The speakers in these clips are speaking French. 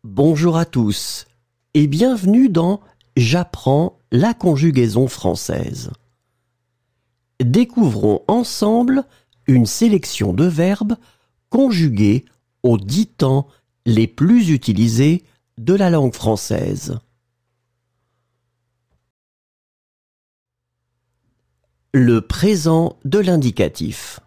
Bonjour à tous et bienvenue dans J'apprends la conjugaison française. Découvrons ensemble une sélection de verbes conjugués aux 10 temps les plus utilisés de la langue française. Le présent de l'indicatif.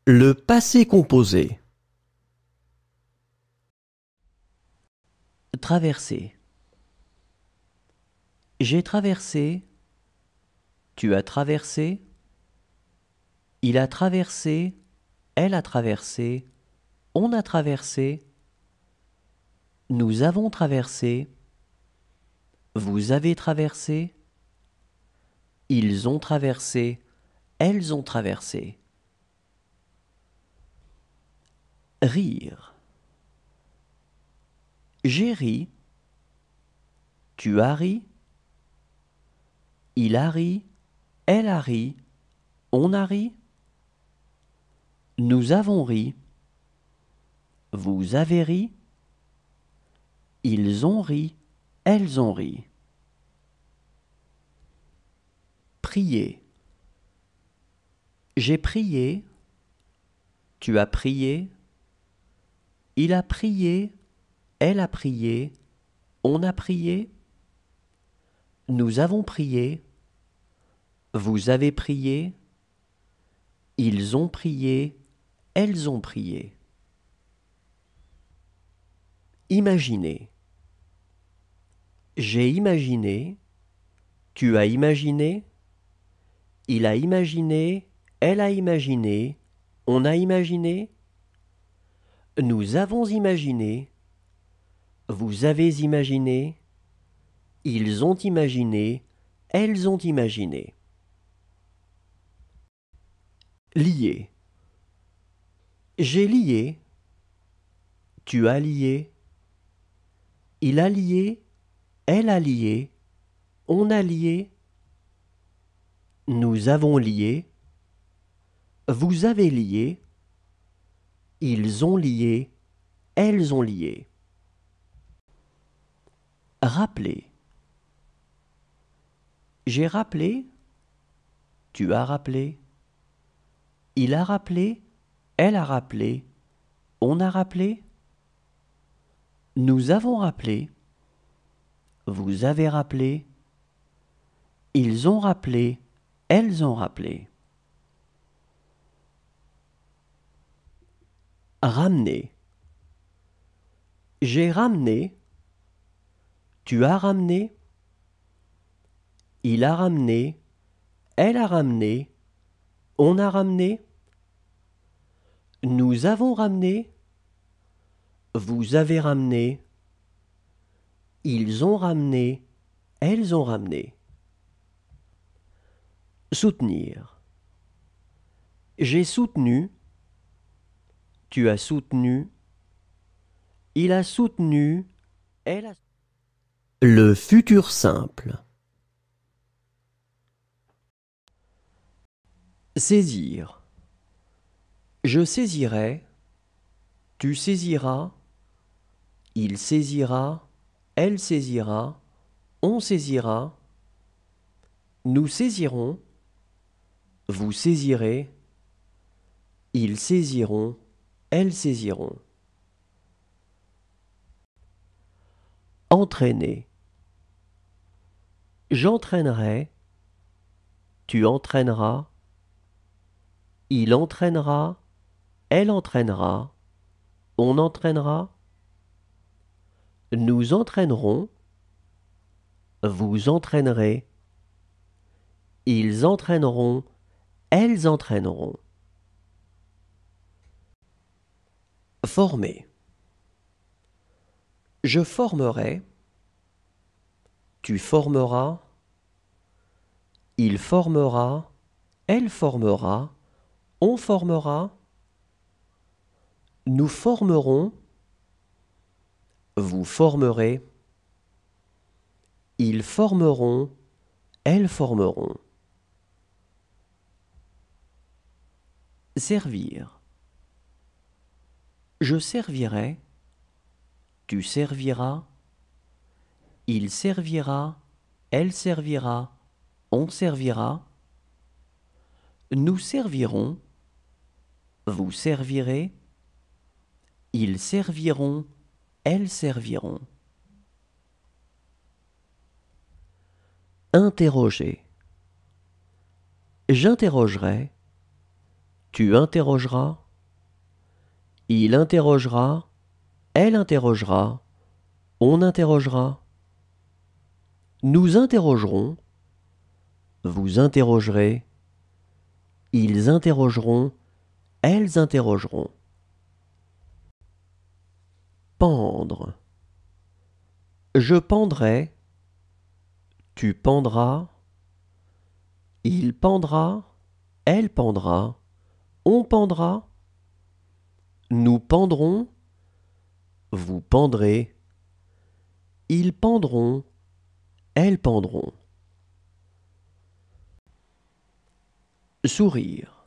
Le passé composé. Traverser. J'ai traversé. Tu as traversé. Il a traversé. Elle a traversé. On a traversé. Nous avons traversé. Vous avez traversé. Ils ont traversé. Elles ont traversé. Rire. J'ai ri. Tu as ri. Il a ri. Elle a ri. On a ri. Nous avons ri. Vous avez ri. Ils ont ri. Elles ont ri. Prier. J'ai prié. Tu as prié. Il a prié. Elle a prié. On a prié. Nous avons prié. Vous avez prié. Ils ont prié. Elles ont prié. Imaginer. J'ai imaginé. Tu as imaginé. Il a imaginé. Elle a imaginé. On a imaginé. Nous avons imaginé. Vous avez imaginé. Ils ont imaginé. Elles ont imaginé. Lier. J'ai lié. Tu as lié. Il a lié. Elle a lié. On a lié. Nous avons lié. Vous avez lié. Ils ont lié. Elles ont lié. Rappeler. J'ai rappelé. Tu as rappelé. Il a rappelé. Elle a rappelé. On a rappelé. Nous avons rappelé. Vous avez rappelé. Ils ont rappelé. Elles ont rappelé. Ramener. J'ai ramené. Tu as ramené. Il a ramené. Elle a ramené. On a ramené. Nous avons ramené. Vous avez ramené. Ils ont ramené. Elles ont ramené. Soutenir. J'ai soutenu. Tu as soutenu. Il a soutenu. Elle a... Le futur simple. Saisir. Je saisirai. Tu saisiras. Il saisira. Elle saisira. On saisira. Nous saisirons. Vous saisirez. Ils saisiront. Elles saisiront. Entraîner. J'entraînerai. Tu entraîneras. Il entraînera. Elle entraînera. On entraînera. Nous entraînerons. Vous entraînerez. Ils entraîneront. Elles entraîneront. Former. Je formerai. Tu formeras. Il formera. Elle formera. On formera. Nous formerons. Vous formerez. Ils formeront. Elles formeront. Servir. Je servirai. Tu serviras. Il servira. Elle servira. On servira. Nous servirons. Vous servirez. Ils serviront. Elles serviront. Interroger. J'interrogerai. Tu interrogeras. Il interrogera. Elle interrogera. On interrogera. Nous interrogerons. Vous interrogerez. Ils interrogeront. Elles interrogeront. Pendre. Je pendrai. Tu pendras. Il pendra. Elle pendra. On pendra. Nous pendrons. Vous pendrez. Ils pendront. Elles pendront. Sourire.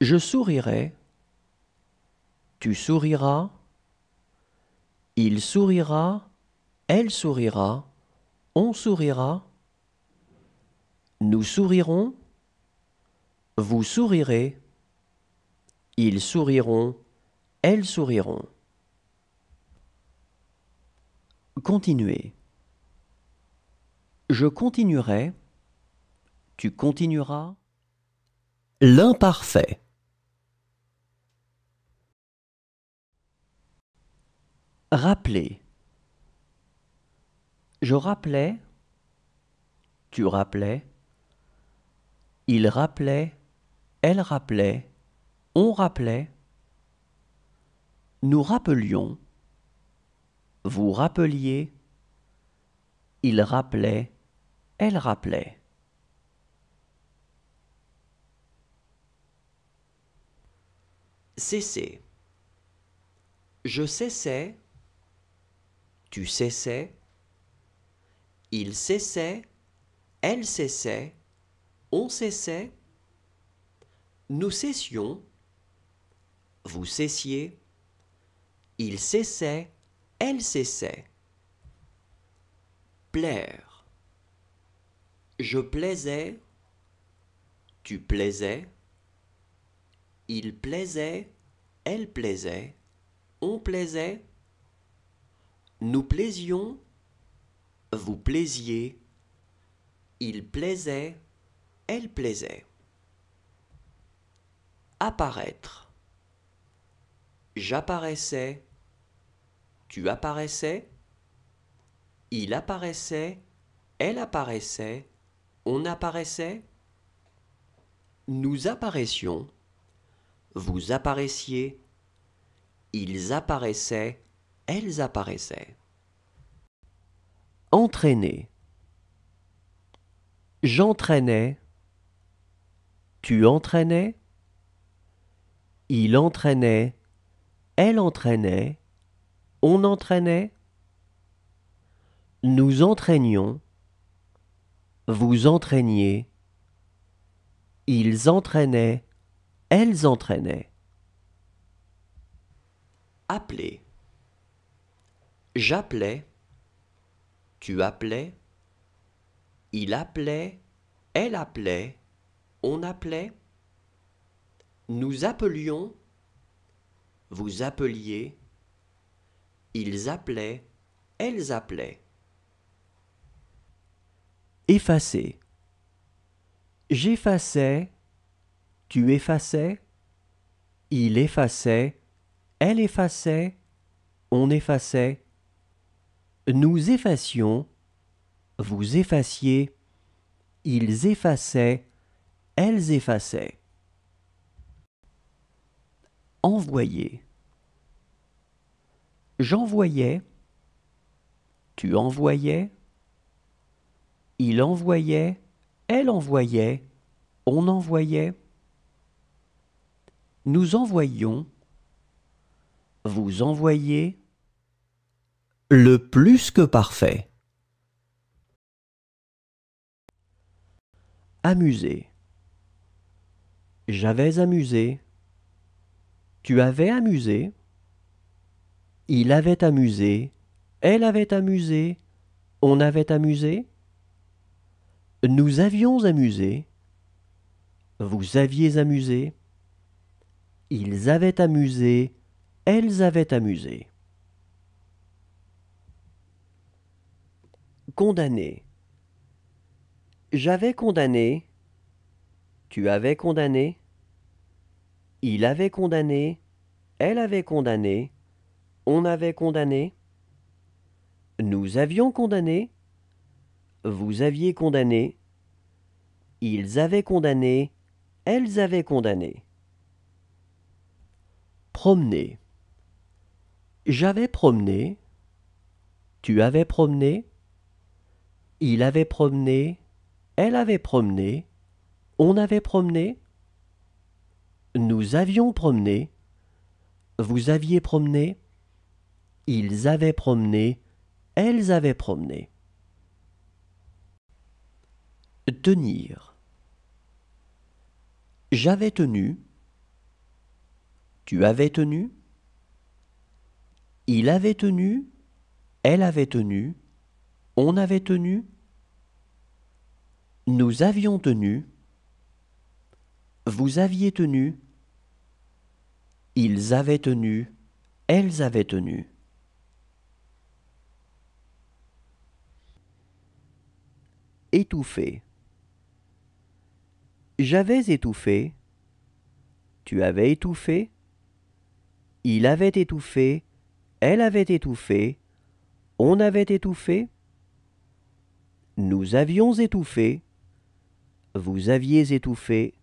Je sourirai. Tu souriras. Il sourira. Elle sourira. On sourira. Nous sourirons. Vous sourirez. Ils souriront. Elles souriront. Continuer. Je continuerai. Tu continueras. L'imparfait. Rappeler. Je rappelais. Tu rappelais. Il rappelait. elle rappelait, on rappelait. Nous rappelions, vous rappeliez, il rappelait, elle rappelait. Cesser. Je cessais, tu cessais, il cessait, elle cessait, on cessait, nous cessions, vous cessiez, il cessait, elle cessait. Plaire. Je plaisais, tu plaisais, il plaisait, elle plaisait, on plaisait, nous plaisions, vous plaisiez, il plaisait, elle plaisait. Apparaître. J'apparaissais, tu apparaissais, il apparaissait, elle apparaissait, on apparaissait, nous apparaissions, vous apparaissiez, ils apparaissaient, elles apparaissaient. Entraîner. J'entraînais, tu entraînais, il entraînait, elle entraînait, on entraînait, nous entraînions, vous entraîniez, ils entraînaient, elles entraînaient. Appeler. J'appelais, tu appelais, il appelait, elle appelait, on appelait, nous appelions, vous appeliez, ils appelaient, elles appelaient. Effacer. J'effaçais, tu effaçais, il effaçait, elle effaçait, on effaçait, nous effacions, vous effaciez, ils effaçaient, elles effaçaient. Envoyer. J'envoyais, tu envoyais, il envoyait, elle envoyait, on envoyait, nous envoyions, vous envoyiez. Le plus que parfait. Amuser. J'avais amusé, tu avais amusé, il avait amusé, elle avait amusé, on avait amusé, nous avions amusé, vous aviez amusé, ils avaient amusé, elles avaient amusé. Condamner. J'avais condamné, tu avais condamné, il avait condamné, elle avait condamné, on avait condamné, nous avions condamné, vous aviez condamné, ils avaient condamné, elles avaient condamné. Promener. J'avais promené, tu avais promené, il avait promené, elle avait promené, on avait promené, nous avions promené, vous aviez promené, ils avaient promené, elles avaient promené. Tenir. J'avais tenu, tu avais tenu, il avait tenu, elle avait tenu, on avait tenu, nous avions tenu, vous aviez tenu, ils avaient tenu, elles avaient tenu. Étouffer. J'avais étouffé, tu avais étouffé, il avait étouffé, elle avait étouffé, on avait étouffé, nous avions étouffé, vous aviez étouffé,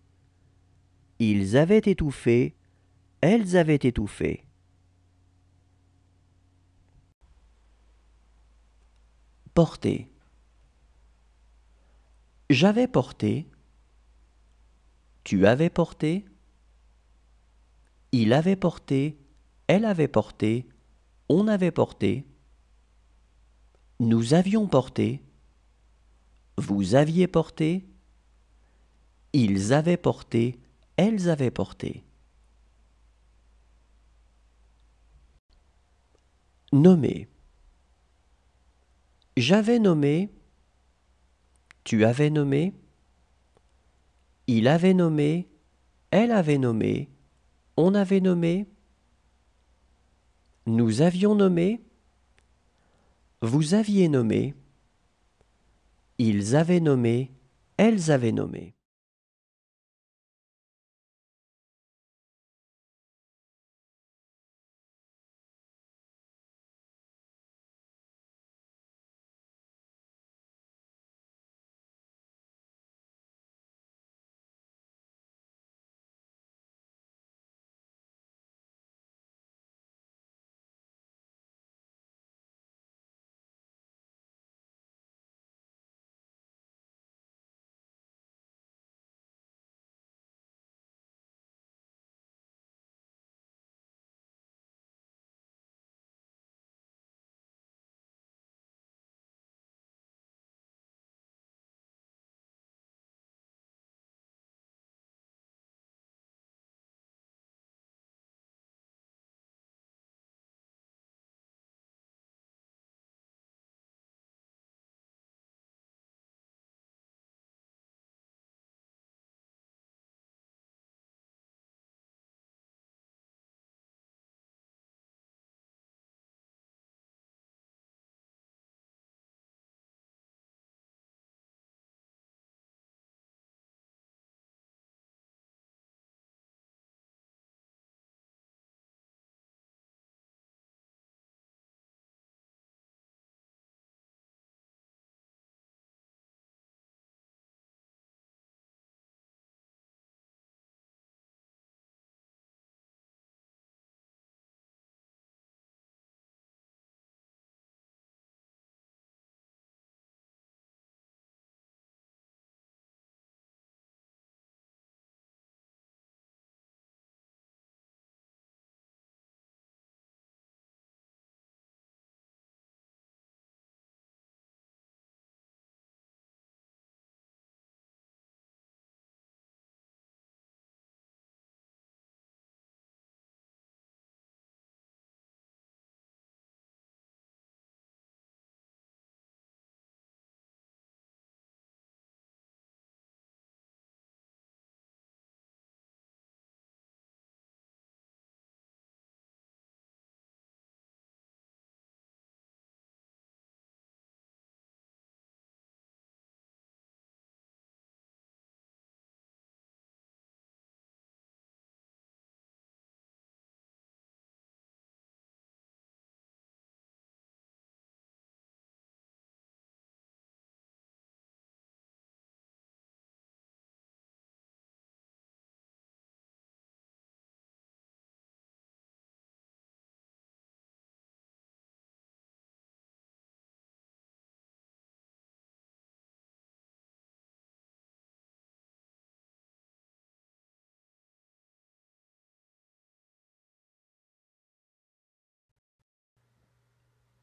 Ils avaient étouffé, elles avaient étouffé. Porter. J'avais porté. Tu avais porté. Il avait porté. Elle avait porté. On avait porté. Nous avions porté. Vous aviez porté. Ils avaient porté. Elles avaient porté. Nommer. J'avais nommé. Tu avais nommé. Il avait nommé. Elle avait nommé. On avait nommé. Nous avions nommé. Vous aviez nommé. Ils avaient nommé. Elles avaient nommé.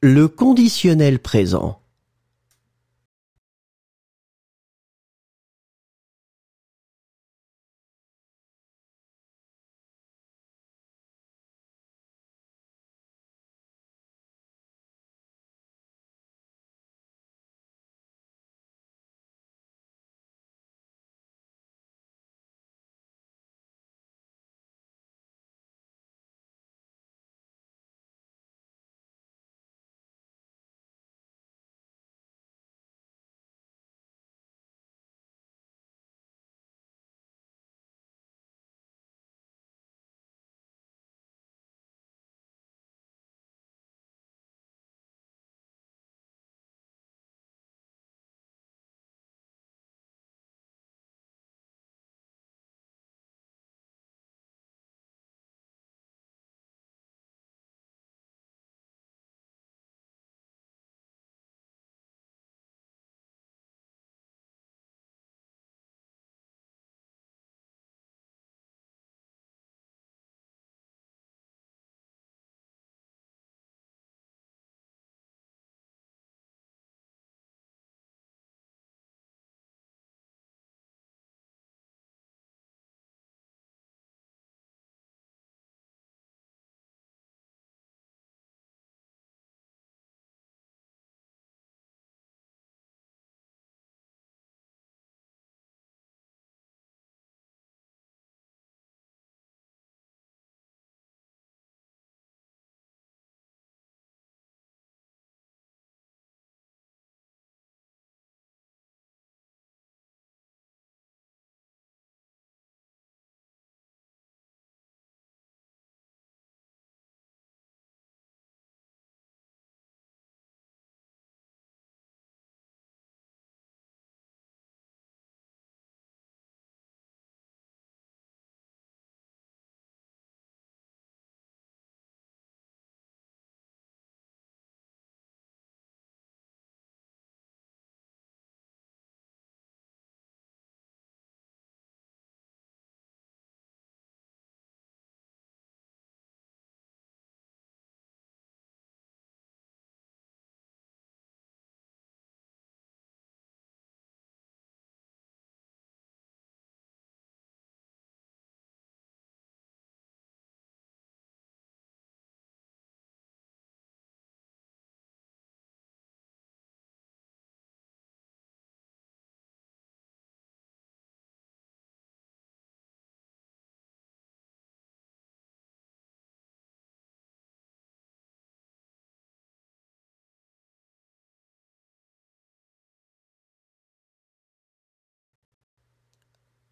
Le conditionnel présent.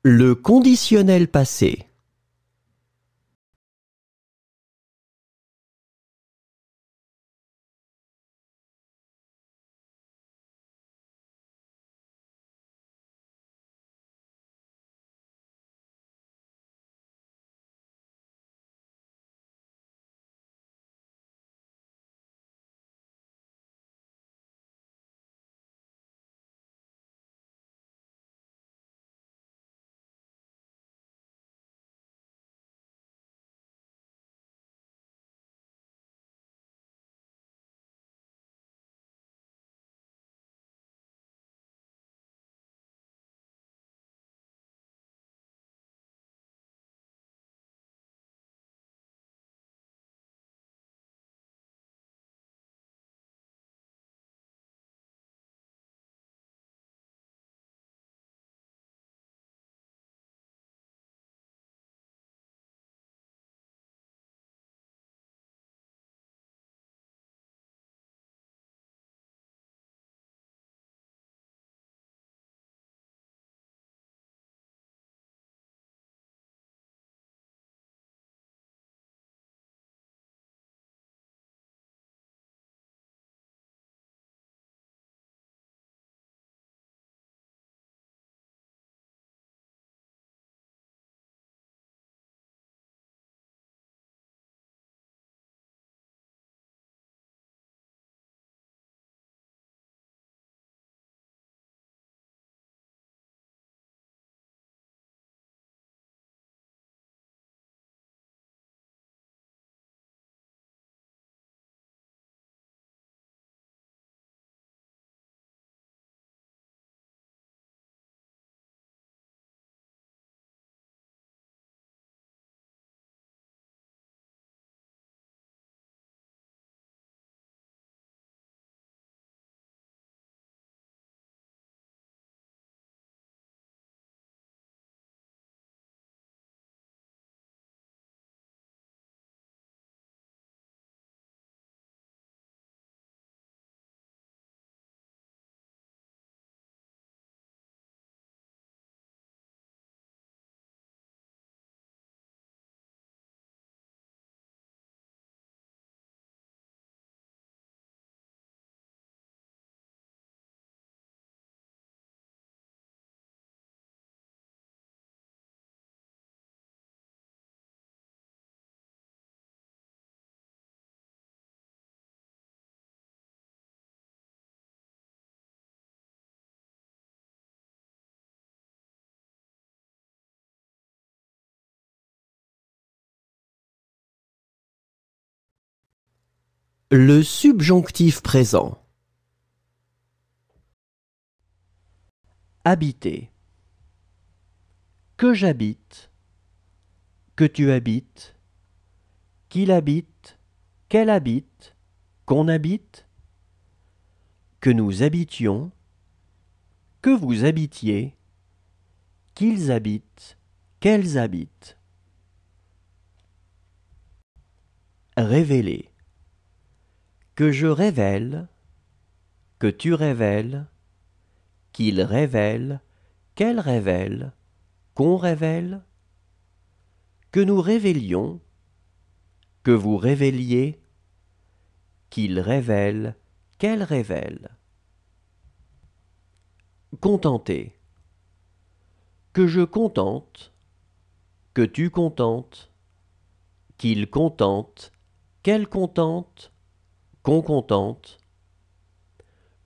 Le conditionnel passé. Le subjonctif présent. Habiter. Que j'habite. Que tu habites. Qu'il habite. Qu'elle habite. Qu'on habite. Que nous habitions. Que vous habitiez. Qu'ils habitent. Qu'elles habitent. Révéler. Que je révèle. Que tu révèles. Qu'il révèle. Qu'elle révèle. Qu'on révèle. Que nous révélions. Que vous révéliez. Qu'il révèle. Qu'elle révèle. Contenter. Que je contente. Que tu contentes. Qu'il contente. Qu'elle contente. Qu'on contente.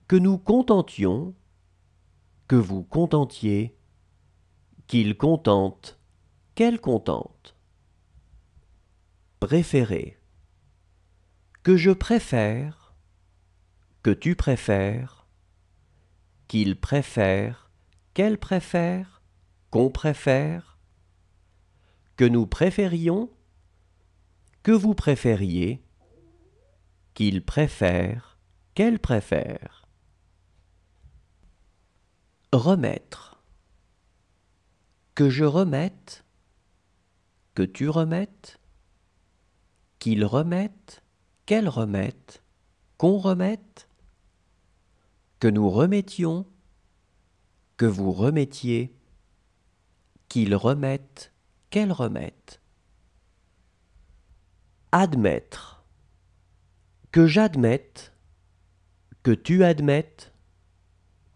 Que nous contentions. Que vous contentiez. Qu'il contente. Qu'elle contente. Préférer. Que je préfère. Que tu préfères. Qu'il préfère. Qu'elle préfère. Qu'on préfère. Que nous préférions. Que vous préfériez. Qu'il préfère. Qu'elle préfère. Remettre. Que je remette. Que tu remettes. Qu'il remette. Qu'elle remette. Qu'on remette. Que nous remettions. Que vous remettiez. Qu'ils remettent, qu'elles remettent. Admettre. Que j'admette, que tu admettes,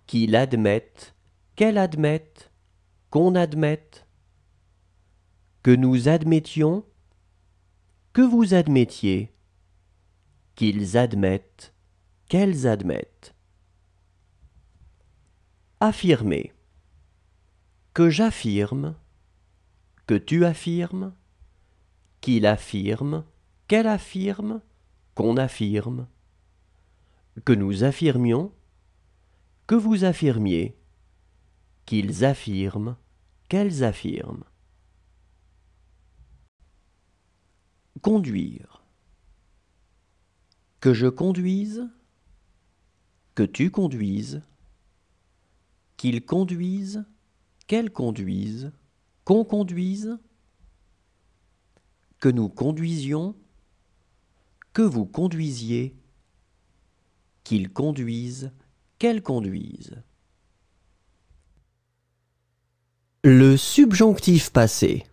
qu'il admette, qu'elle admette, qu'on admette, que nous admettions, que vous admettiez, qu'ils admettent, qu'elles admettent. Affirmer. Que j'affirme, que tu affirmes, qu'il affirme, qu'elle affirme, qu'on affirme, que nous affirmions, que vous affirmiez, qu'ils affirment, qu'elles affirment. Conduire. Que je conduise, que tu conduises, qu'ils conduisent, qu'elles conduisent, qu'on conduise, que nous conduisions, que vous conduisiez, qu'ils conduisent, qu'elles conduisent. Le subjonctif passé.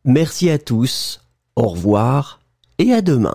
Merci à tous, au revoir et à demain.